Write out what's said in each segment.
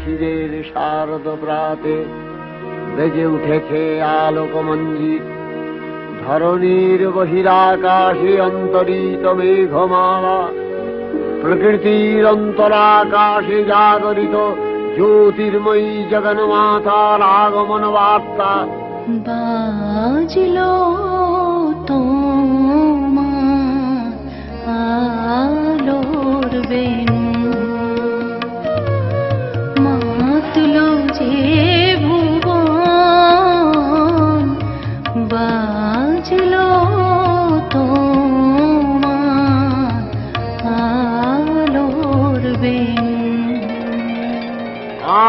শিশিরের শারদ প্রাতে বেজে উঠেছে আলোকমঞ্জিত। ধরণীর বহিরাকাশে অন্তরিত মেঘমালা, প্রকৃতির অন্তরাকাশে জাগরিত জ্যোতির্ময়ী জগন্মাতার আগমন বার্তা। বাজলো তোমার আলোর বেনু, মাতলো যে ভুবন, বাজলো তোমার আলোর বেনু।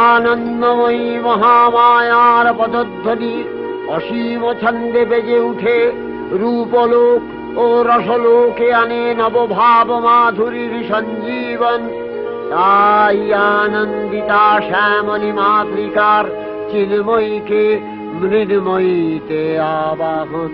আনন্দময়ী মহামায়ার পদধ্বনি অসীম ছন্দে বেজে উঠে রূপলোক ও রসলোকে আনে নবভাব মাধুরীর সঞ্জীবন। তাই আনন্দিতা শ্যামলী মাতৃকার চিন্ময়ীকে মৃন্ময়ীতে আবাহন।